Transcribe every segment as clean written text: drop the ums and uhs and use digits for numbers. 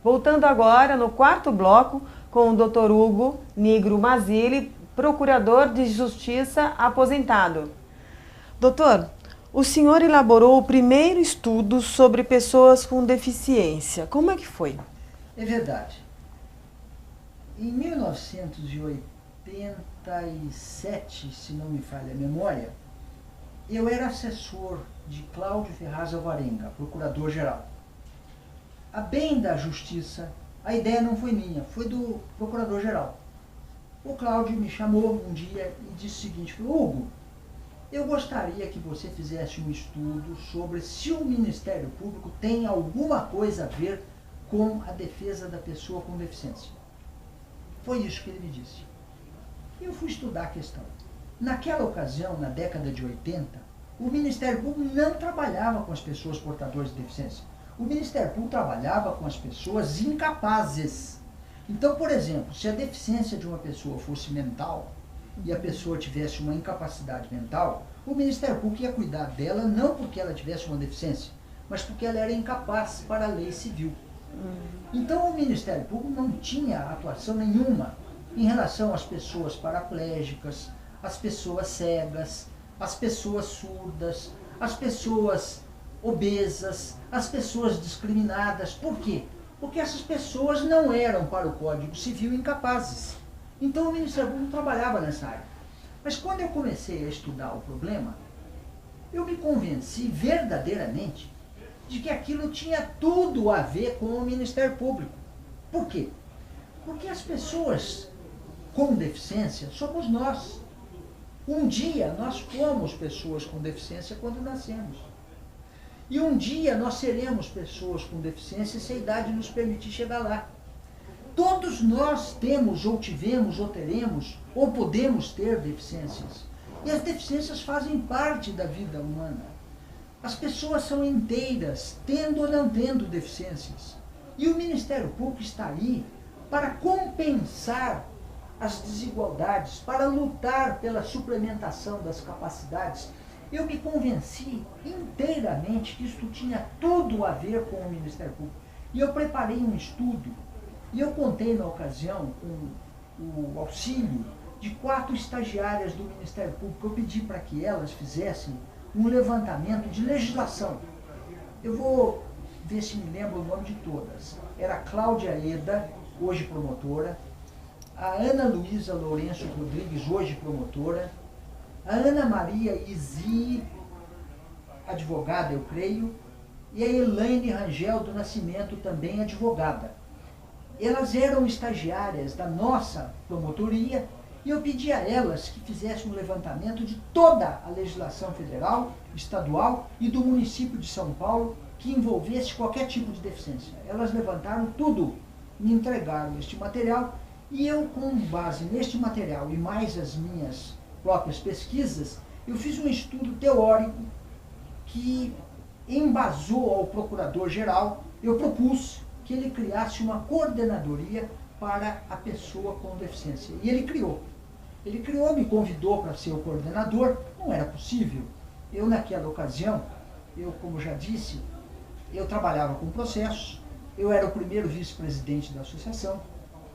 Voltando agora no quarto bloco com o Dr. Hugo Nigro Mazzilli, procurador de Justiça aposentado. Doutor, o senhor elaborou o primeiro estudo sobre pessoas com deficiência. Como é que foi? É verdade. Em 1987, se não me falha a memória, eu era assessor de Cláudio Ferraz Alvarenga, procurador-geral. A bem da justiça, a ideia não foi minha, foi do procurador-geral. O Cláudio me chamou um dia e disse o seguinte: Hugo, eu gostaria que você fizesse um estudo sobre se o Ministério Público tem alguma coisa a ver com a defesa da pessoa com deficiência. Foi isso que ele me disse. Eu fui estudar a questão. Naquela ocasião, na década de 80, o Ministério Público não trabalhava com as pessoas portadoras de deficiência. O Ministério Público trabalhava com as pessoas incapazes. Então, por exemplo, se a deficiência de uma pessoa fosse mental e a pessoa tivesse uma incapacidade mental, o Ministério Público ia cuidar dela não porque ela tivesse uma deficiência, mas porque ela era incapaz para a lei civil. Então, o Ministério Público não tinha atuação nenhuma em relação às pessoas paraplégicas, às pessoas cegas, às pessoas surdas, às pessoas obesas, às pessoas discriminadas. Por quê? Porque essas pessoas não eram, para o Código Civil, incapazes. Então, o Ministério Público trabalhava nessa área. Mas quando eu comecei a estudar o problema, eu me convenci verdadeiramente de que aquilo tinha tudo a ver com o Ministério Público. Por quê? Porque as pessoas com deficiência somos nós. Um dia nós fomos pessoas com deficiência quando nascemos. E um dia nós seremos pessoas com deficiência se a idade nos permitir chegar lá. Todos nós temos, ou tivemos, ou teremos, ou podemos ter deficiências. E as deficiências fazem parte da vida humana. As pessoas são inteiras, tendo ou não tendo deficiências. E o Ministério Público está aí para compensar as desigualdades, para lutar pela suplementação das capacidades. Eu me convenci inteiramente que isso tinha tudo a ver com o Ministério Público. E eu preparei um estudo, e eu contei na ocasião com o auxílio de 4 estagiárias do Ministério Público. Eu pedi para que elas fizessem um levantamento de legislação. Eu vou ver se me lembro o nome de todas. Era a Cláudia Eda, hoje promotora, a Ana Luísa Lourenço Rodrigues, hoje promotora, a Ana Maria Izi, advogada, eu creio, e a Elaine Rangel do Nascimento, também advogada. Elas eram estagiárias da nossa promotoria e eu pedi a elas que fizessem um levantamento de toda a legislação federal, estadual e do município de São Paulo que envolvesse qualquer tipo de deficiência. Elas levantaram tudo, me entregaram este material e eu, com base neste material e mais as minhas próprias pesquisas, eu fiz um estudo teórico que embasou ao procurador-geral. Eu propus que ele criasse uma coordenadoria para a pessoa com deficiência. E ele criou. Ele criou, me convidou para ser o coordenador. Não era possível. Eu, naquela ocasião, como já disse, eu trabalhava com processos. Eu era o primeiro vice-presidente da associação.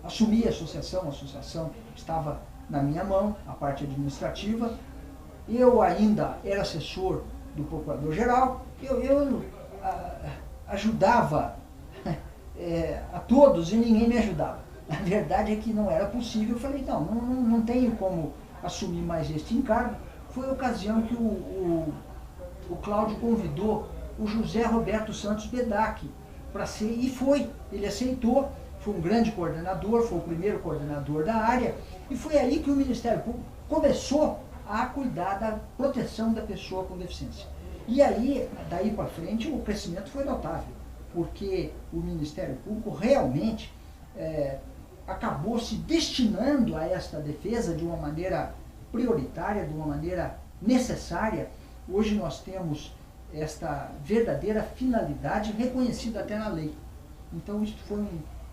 Assumi a associação estava na minha mão, a parte administrativa. Eu ainda era assessor do procurador-geral. Eu ajudava a todos e ninguém me ajudava. A verdade é que não era possível. Eu falei, não tenho como assumir mais este encargo. Foi a ocasião que o Cláudio convidou o José Roberto Santos Bedac para ser, e foi. Ele aceitou, foi um grande coordenador, foi o primeiro coordenador da área, e foi aí que o Ministério Público começou a cuidar da proteção da pessoa com deficiência. E aí, daí para frente, o crescimento foi notável, porque o Ministério Público realmente acabou se destinando a esta defesa de uma maneira prioritária, de uma maneira necessária. Hoje nós temos esta verdadeira finalidade reconhecida até na lei. Então isso foi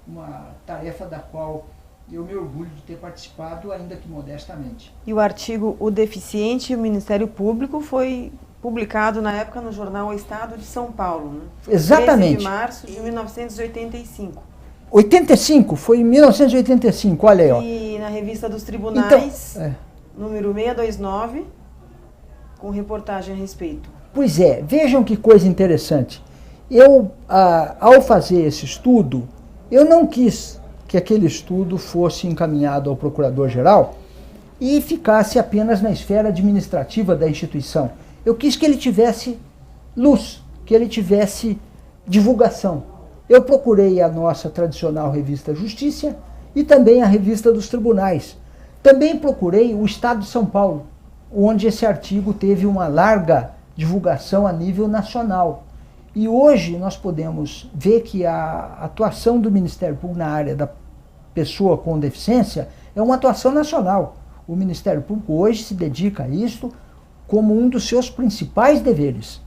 uma tarefa da qual eu me orgulho de ter participado, ainda que modestamente. E o artigo O Deficiente e o Ministério Público foi publicado na época no jornal O Estado de São Paulo, né? Exatamente. 13 de março de 1985. 85, foi em 1985, olha aí, ó. E na revista dos tribunais, Então, número 629, com reportagem a respeito. Pois é, vejam que coisa interessante. Eu, ao fazer esse estudo, eu não quis que aquele estudo fosse encaminhado ao procurador-geral e ficasse apenas na esfera administrativa da instituição. Eu quis que ele tivesse luz, que ele tivesse divulgação. Eu procurei a nossa tradicional revista Justiça e também a revista dos tribunais. Também procurei o Estado de São Paulo, onde esse artigo teve uma larga divulgação a nível nacional. E hoje nós podemos ver que a atuação do Ministério Público na área da pessoa com deficiência é uma atuação nacional. O Ministério Público hoje se dedica a isso como um dos seus principais deveres.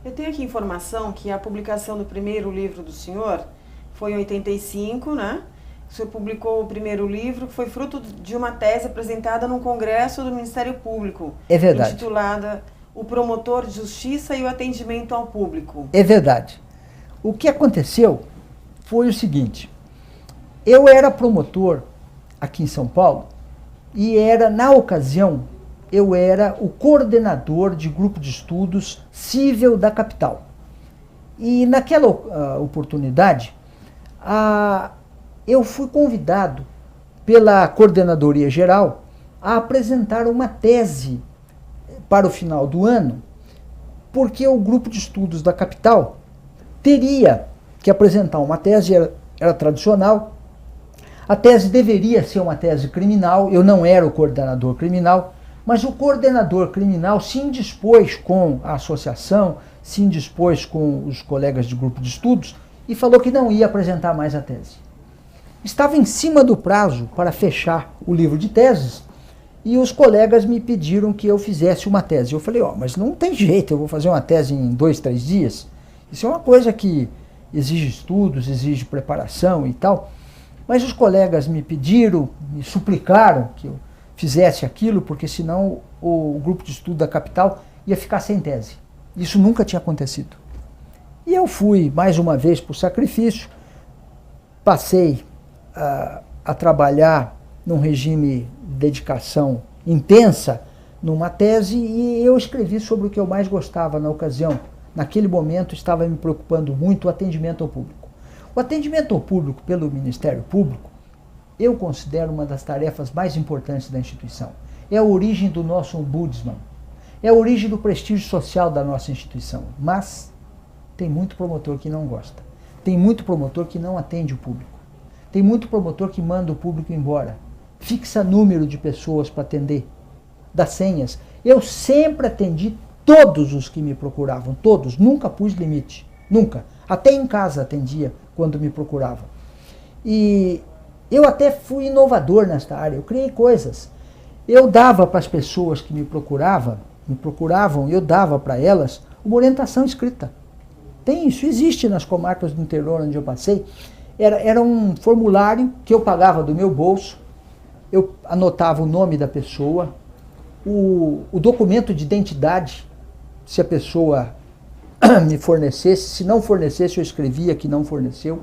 Eu tenho aqui informação que a publicação do primeiro livro do senhor foi em 85, né? O senhor publicou o primeiro livro, que foi fruto de uma tese apresentada num congresso do Ministério Público. É verdade. Intitulada O Promotor de Justiça e o Atendimento ao Público. É verdade. O que aconteceu foi o seguinte. Eu era promotor aqui em São Paulo e na ocasião, eu era o coordenador de grupo de estudos cível da capital. E naquela oportunidade, eu fui convidado pela Coordenadoria Geral a apresentar uma tese para o final do ano, porque o grupo de estudos da capital teria que apresentar uma tese, era tradicional. A tese deveria ser uma tese criminal, eu não era o coordenador criminal, mas o coordenador criminal se indispôs com a associação, se indispôs com os colegas de grupo de estudos e falou que não ia apresentar mais a tese. Estava em cima do prazo para fechar o livro de teses e os colegas me pediram que eu fizesse uma tese. Eu falei, mas não tem jeito, eu vou fazer uma tese em 2, 3 dias. Isso é uma coisa que exige estudos, exige preparação e tal. Mas os colegas me pediram, me suplicaram que eu fizesse aquilo, porque senão o grupo de estudo da capital ia ficar sem tese. Isso nunca tinha acontecido. E eu fui, mais uma vez, por sacrifício, passei a trabalhar num regime de dedicação intensa numa tese e eu escrevi sobre o que eu mais gostava na ocasião. Naquele momento estava me preocupando muito o atendimento ao público. O atendimento ao público pelo Ministério Público eu considero uma das tarefas mais importantes da instituição. É a origem do nosso ombudsman, é a origem do prestígio social da nossa instituição. Mas tem muito promotor que não gosta, tem muito promotor que não atende o público, tem muito promotor que manda o público embora, fixa número de pessoas para atender, dá senhas. Eu sempre atendi todos os que me procuravam, todos, nunca pus limite, nunca. Até em casa atendia quando me procuravam. E eu até fui inovador nesta área, eu criei coisas. Eu dava para as pessoas que me procuravam, eu dava para elas uma orientação escrita. Isso existe nas comarcas do interior onde eu passei. Era um formulário que eu pagava do meu bolso, eu anotava o nome da pessoa, o documento de identidade, se a pessoa me fornecesse, se não fornecesse eu escrevia que não forneceu,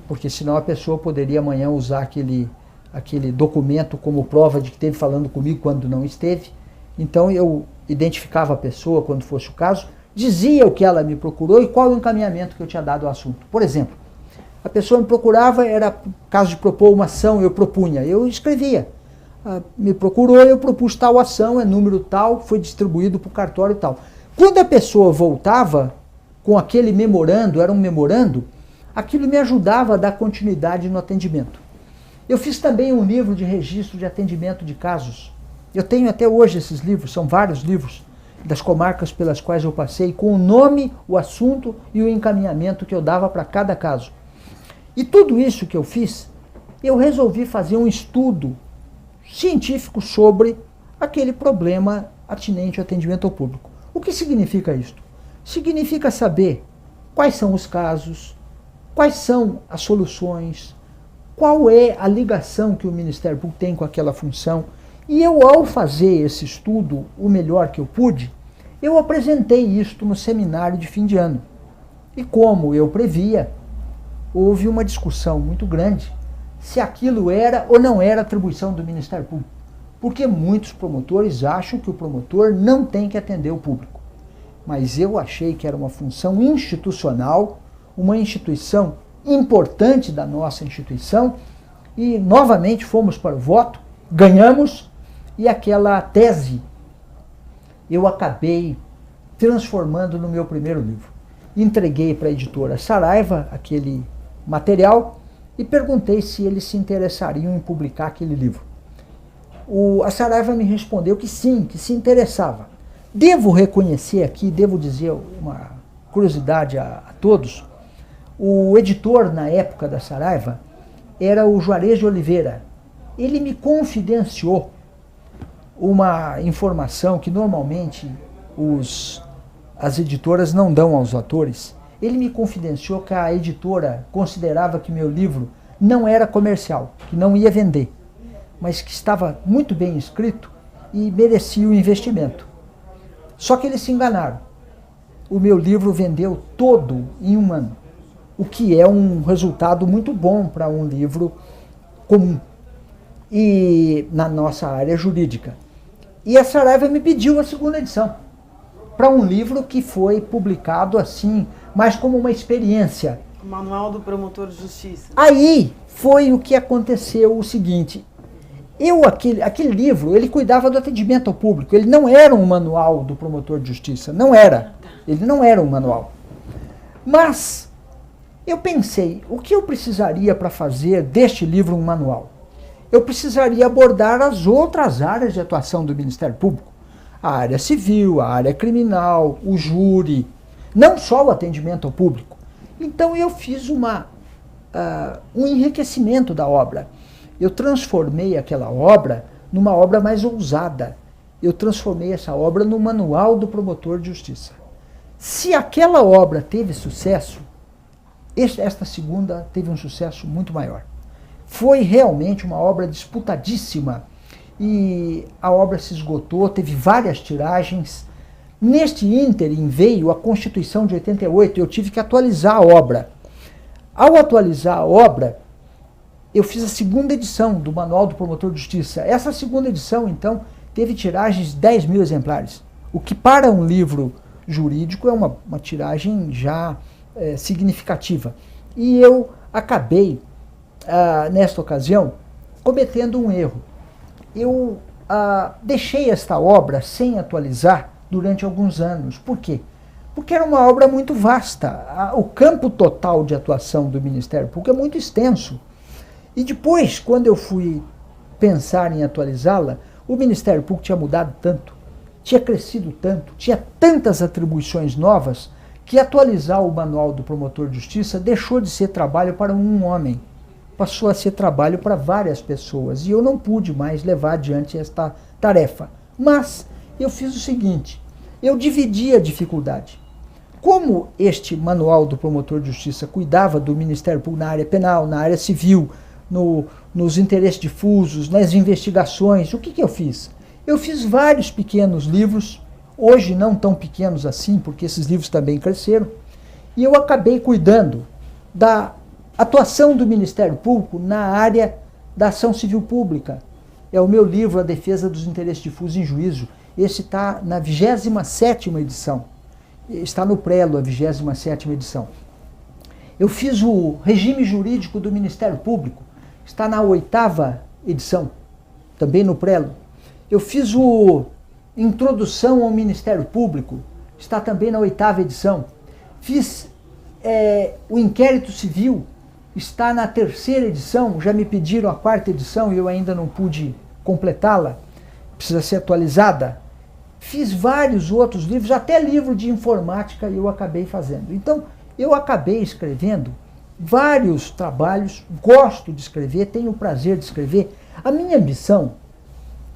porque senão a pessoa poderia amanhã usar aquele documento como prova de que esteve falando comigo quando não esteve. Então eu identificava a pessoa quando fosse o caso, dizia o que ela me procurou e qual o encaminhamento que eu tinha dado ao assunto. Por exemplo, a pessoa me procurava, era caso de propor uma ação, eu propunha, eu escrevia. Me procurou, eu propus tal ação, é número tal, foi distribuído para o cartório e tal. Quando a pessoa voltava com aquele memorando, era um memorando, aquilo me ajudava a dar continuidade no atendimento. Eu fiz também um livro de registro de atendimento de casos. Eu tenho até hoje esses livros, são vários livros das comarcas pelas quais eu passei, com o nome, o assunto e o encaminhamento que eu dava para cada caso. E tudo isso que eu fiz, eu resolvi fazer um estudo científico sobre aquele problema atinente ao atendimento ao público. O que significa isto? Significa saber quais são os casos, quais são as soluções, qual é a ligação que o Ministério Público tem com aquela função. E eu, ao fazer esse estudo, o melhor que eu pude, eu apresentei isto no seminário de fim de ano. E como eu previa, houve uma discussão muito grande se aquilo era ou não era atribuição do Ministério Público. Porque muitos promotores acham que o promotor não tem que atender o público. Mas eu achei que era uma função institucional, uma instituição importante da nossa instituição, e novamente fomos para o voto, ganhamos, e aquela tese eu acabei transformando no meu primeiro livro. Entreguei para a editora Saraiva aquele material e perguntei se eles se interessariam em publicar aquele livro. A Saraiva me respondeu que sim, que se interessava. Devo reconhecer aqui, devo dizer uma curiosidade a todos, o editor na época da Saraiva era o Juarez de Oliveira. Ele me confidenciou uma informação que normalmente as editoras não dão aos autores. Ele me confidenciou que a editora considerava que meu livro não era comercial, que não ia vender, mas que estava muito bem escrito e merecia o investimento. Só que eles se enganaram. O meu livro vendeu todo em um ano, o que é um resultado muito bom para um livro comum e na nossa área jurídica. E a Saraiva me pediu a segunda edição, para um livro que foi publicado assim, mas como uma experiência. O Manual do Promotor de Justiça. Aí foi o que aconteceu o seguinte: aquele livro, ele cuidava do atendimento ao público, ele não era um manual do promotor de justiça, não era. Ele não era um manual. Mas eu pensei, o que eu precisaria para fazer deste livro um manual? Eu precisaria abordar as outras áreas de atuação do Ministério Público. A área civil, a área criminal, o júri, não só o atendimento ao público. Então eu fiz um enriquecimento da obra. Eu transformei aquela obra numa obra mais ousada. Eu transformei essa obra no Manual do Promotor de Justiça. Se aquela obra teve sucesso, esta segunda teve um sucesso muito maior. Foi realmente uma obra disputadíssima e a obra se esgotou, teve várias tiragens. Neste ínterim veio a Constituição de 88 e eu tive que atualizar a obra. Ao atualizar a obra, eu fiz a segunda edição do Manual do Promotor de Justiça. Essa segunda edição, então, teve tiragens de 10 mil exemplares, o que para um livro jurídico é uma tiragem já significativa. E eu acabei, nesta ocasião, cometendo um erro. Eu deixei esta obra sem atualizar durante alguns anos. Por quê? Porque era uma obra muito vasta. O campo total de atuação do Ministério Público é muito extenso. E depois, quando eu fui pensar em atualizá-la, o Ministério Público tinha mudado tanto, tinha crescido tanto, tinha tantas atribuições novas, que atualizar o Manual do Promotor de Justiça deixou de ser trabalho para um homem, passou a ser trabalho para várias pessoas, e eu não pude mais levar adiante esta tarefa. Mas eu fiz o seguinte, eu dividi a dificuldade. Como este Manual do Promotor de Justiça cuidava do Ministério Público na área penal, na área civil, nos interesses difusos, nas investigações, o que eu fiz? Eu fiz vários pequenos livros, hoje não tão pequenos assim, porque esses livros também cresceram, e eu acabei cuidando da atuação do Ministério Público na área da ação civil pública. É o meu livro, A Defesa dos Interesses Difusos em Juízo. Esse está na 27ª edição. Está no prelo, a 27ª edição. Eu fiz o Regime Jurídico do Ministério Público. Está na 8ª edição, também no prelo. Eu fiz o Introdução ao Ministério Público. Está também na 8ª edição. Fiz o Inquérito Civil. Está na 3ª edição, já me pediram a 4ª edição e eu ainda não pude completá-la, precisa ser atualizada. Fiz vários outros livros, até livro de informática eu acabei fazendo. Então, eu acabei escrevendo vários trabalhos, gosto de escrever, tenho o prazer de escrever. A minha ambição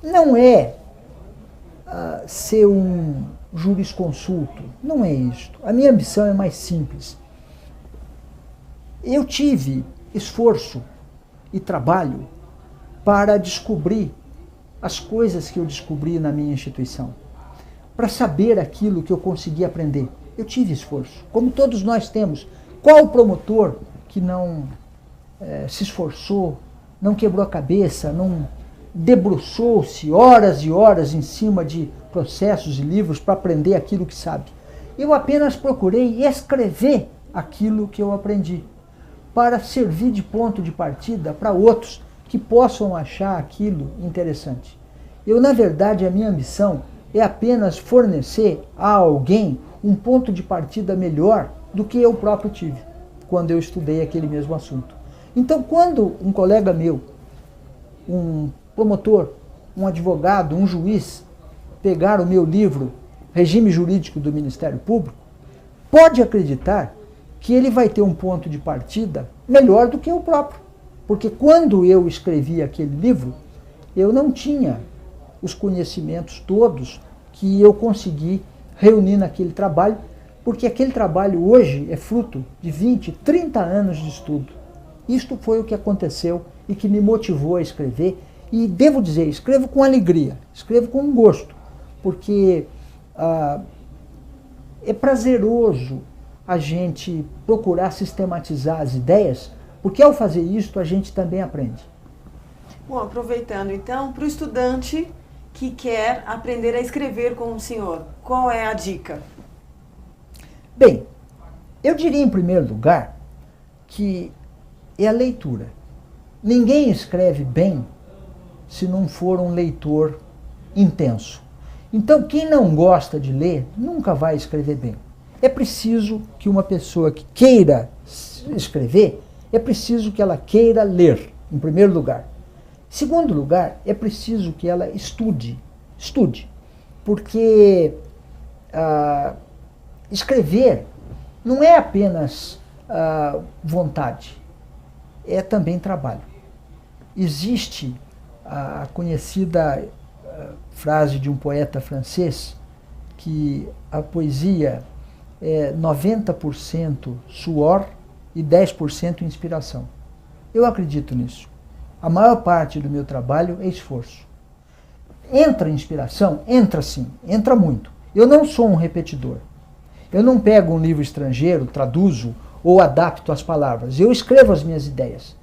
não é ser um jurisconsulto, não é isto. A minha ambição é mais simples. Eu tive esforço e trabalho para descobrir as coisas que eu descobri na minha instituição, para saber aquilo que eu consegui aprender. Eu tive esforço, como todos nós temos. Qual promotor que não se esforçou, não quebrou a cabeça, não debruçou-se horas e horas em cima de processos e livros para aprender aquilo que sabe. Eu apenas procurei escrever aquilo que eu aprendi, para servir de ponto de partida para outros que possam achar aquilo interessante. Na verdade, a minha ambição é apenas fornecer a alguém um ponto de partida melhor do que eu próprio tive, quando eu estudei aquele mesmo assunto. Então, quando um colega meu, um promotor, um advogado, um juiz, pegar o meu livro Regime Jurídico do Ministério Público, pode acreditar que ele vai ter um ponto de partida melhor do que eu próprio. Porque quando eu escrevi aquele livro, eu não tinha os conhecimentos todos que eu consegui reunir naquele trabalho, porque aquele trabalho hoje é fruto de 20, 30 anos de estudo. Isto foi o que aconteceu e que me motivou a escrever. E devo dizer, escrevo com alegria, escrevo com gosto, porque é prazeroso a gente procurar sistematizar as ideias, porque ao fazer isso a gente também aprende. Bom, aproveitando então, para o estudante que quer aprender a escrever com o senhor, qual é a dica? Bem, eu diria em primeiro lugar que é a leitura. Ninguém escreve bem se não for um leitor intenso. Então, quem não gosta de ler, nunca vai escrever bem. É preciso que uma pessoa que queira escrever, é preciso que ela queira ler, em primeiro lugar. Em segundo lugar, é preciso que ela estude, porque escrever não é apenas vontade, é também trabalho. Existe a conhecida frase de um poeta francês que a poesia é 90% suor e 10% inspiração. Eu acredito nisso. A maior parte do meu trabalho é esforço. Entra inspiração? Entra sim, entra muito. Eu não sou um repetidor. Eu não pego um livro estrangeiro, traduzo ou adapto as palavras. Eu escrevo as minhas ideias,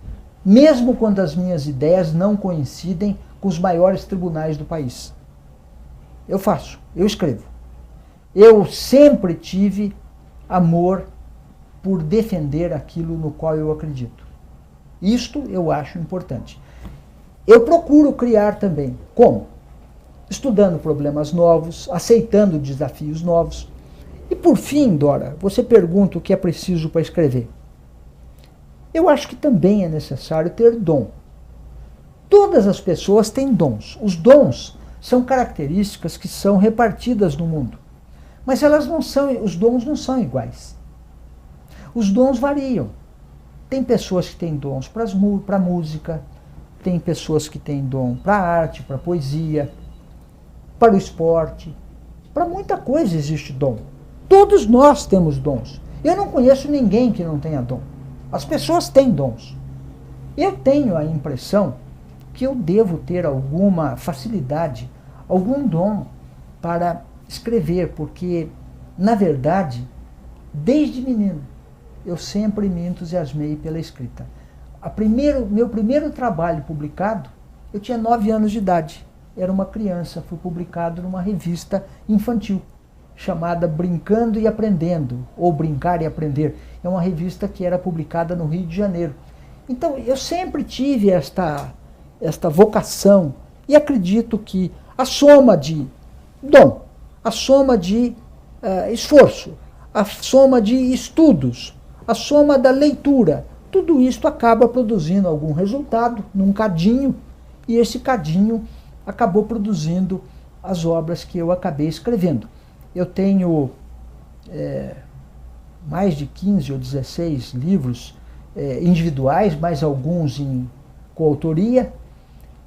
mesmo quando as minhas ideias não coincidem com os maiores tribunais do país. Eu faço, eu escrevo. Eu sempre tive amor por defender aquilo no qual eu acredito. Isto eu acho importante. Eu procuro criar também. Como? Estudando problemas novos, aceitando desafios novos. E por fim, Dora, você pergunta o que é preciso para escrever. Eu acho que também é necessário ter dom. Todas as pessoas têm dons. Os dons são características que são repartidas no mundo. Mas os dons não são iguais. Os dons variam. Tem pessoas que têm dons para música, tem pessoas que têm dom para arte, para poesia, para o esporte. Para muita coisa existe dom. Todos nós temos dons. Eu não conheço ninguém que não tenha dom. As pessoas têm dons. Eu tenho a impressão que eu devo ter alguma facilidade, algum dom para escrever, porque, na verdade, desde menino, eu sempre me entusiasmei pela escrita. Meu primeiro trabalho publicado, eu tinha 9 anos de idade. Era uma criança, foi publicado numa revista infantil, chamada Brincando e Aprendendo, ou Brincar e Aprender. É uma revista que era publicada no Rio de Janeiro. Então, eu sempre tive esta vocação, e acredito que a soma de dom, a soma de esforço, a soma de estudos, a soma da leitura, tudo isso acaba produzindo algum resultado num cadinho, e esse cadinho acabou produzindo as obras que eu acabei escrevendo. Eu tenho mais de 15 ou 16 livros individuais, mais alguns em coautoria,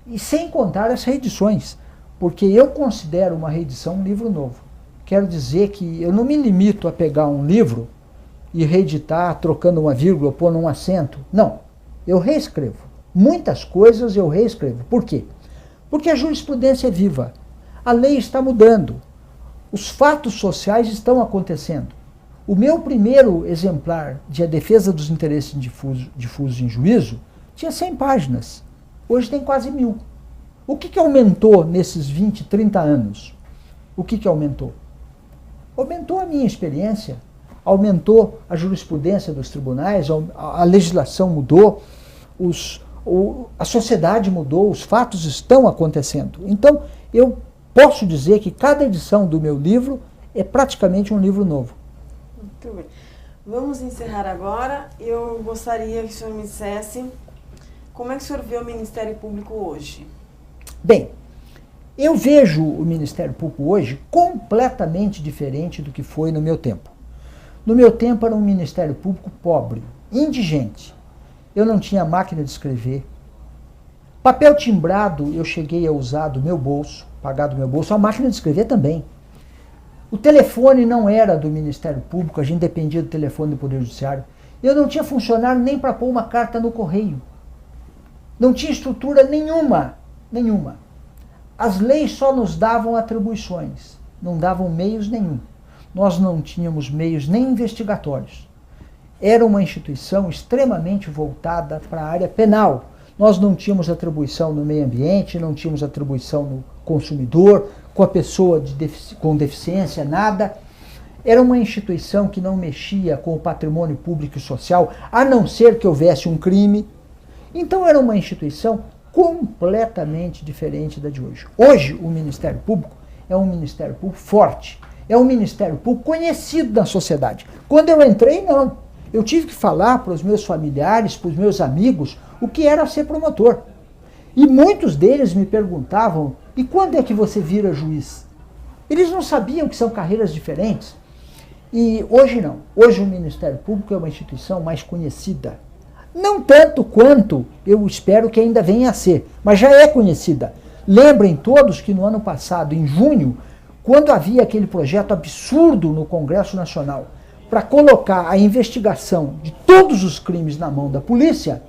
e sem contar as reedições, porque eu considero uma reedição um livro novo. Quero dizer que eu não me limito a pegar um livro e reeditar trocando uma vírgula, pondo um acento. Não, eu reescrevo. Muitas coisas eu reescrevo. Por quê? Porque a jurisprudência é viva. A lei está mudando. Os fatos sociais estão acontecendo. O meu primeiro exemplar de A Defesa dos Interesses Difusos em Juízo tinha 100 páginas. Hoje tem quase 1000. O que aumentou nesses 20, 30 anos? O que aumentou? Aumentou a minha experiência, aumentou a jurisprudência dos tribunais, a legislação mudou, a sociedade mudou, os fatos estão acontecendo. Então, eu posso dizer que cada edição do meu livro é praticamente um livro novo. Muito bem. Vamos encerrar agora. Eu gostaria que o senhor me dissesse como é que o senhor vê o Ministério Público hoje. Bem, eu vejo o Ministério Público hoje completamente diferente do que foi no meu tempo. No meu tempo era um Ministério Público pobre, indigente. Eu não tinha máquina de escrever. Papel timbrado eu cheguei a usar do meu bolso, pagar do meu bolso, a máquina de escrever também. O telefone não era do Ministério Público, a gente dependia do telefone do Poder Judiciário. Eu não tinha funcionário nem para pôr uma carta no correio. Não tinha estrutura nenhuma. As leis só nos davam atribuições, não davam meios nenhum. Nós não tínhamos meios nem investigatórios. Era uma instituição extremamente voltada para a área penal. Nós não tínhamos atribuição no meio ambiente, não tínhamos atribuição no consumidor, com a pessoa com deficiência, nada. Era uma instituição que não mexia com o patrimônio público e social, a não ser que houvesse um crime. Então era uma instituição completamente diferente da de hoje. Hoje o Ministério Público é um Ministério Público forte, é um Ministério Público conhecido na sociedade. Quando eu entrei, não. Eu tive que falar para os meus familiares, para os meus amigos, o que era ser promotor. E muitos deles me perguntavam, e quando é que você vira juiz? Eles não sabiam que são carreiras diferentes. E hoje não. Hoje o Ministério Público é uma instituição mais conhecida. Não tanto quanto eu espero que ainda venha a ser, mas já é conhecida. Lembrem todos que no ano passado, em junho, quando havia aquele projeto absurdo no Congresso Nacional para colocar a investigação de todos os crimes na mão da polícia,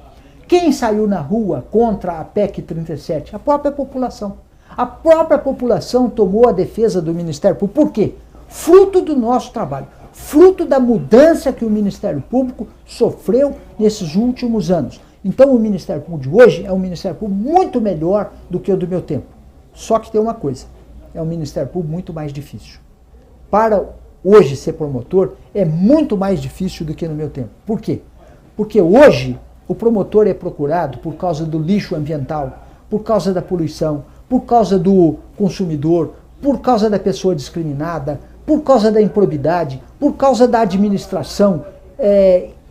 quem saiu na rua contra a PEC 37? A própria população. A própria população tomou a defesa do Ministério Público. Por quê? Fruto do nosso trabalho. Fruto da mudança que o Ministério Público sofreu nesses últimos anos. Então o Ministério Público de hoje é um Ministério Público muito melhor do que o do meu tempo. Só que tem uma coisa, é um Ministério Público muito mais difícil. Para hoje ser promotor é muito mais difícil do que no meu tempo. Por quê? Porque hoje o promotor é procurado por causa do lixo ambiental, por causa da poluição, por causa do consumidor, por causa da pessoa discriminada, por causa da improbidade, por causa da administração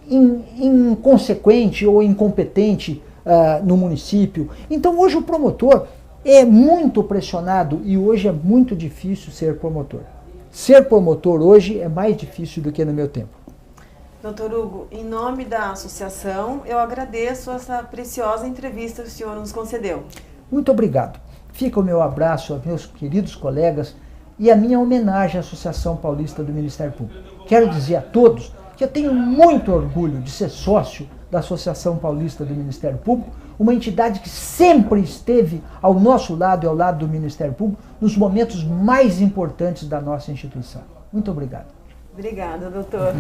inconsequente ou incompetente no município. Então hoje o promotor é muito pressionado e hoje é muito difícil ser promotor. Ser promotor hoje é mais difícil do que no meu tempo. Doutor Hugo, em nome da associação, eu agradeço essa preciosa entrevista que o senhor nos concedeu. Muito obrigado. Fica o meu abraço aos meus queridos colegas e a minha homenagem à Associação Paulista do Ministério Público. Quero dizer a todos que eu tenho muito orgulho de ser sócio da Associação Paulista do Ministério Público, uma entidade que sempre esteve ao nosso lado e ao lado do Ministério Público nos momentos mais importantes da nossa instituição. Muito obrigado. Obrigada, doutor.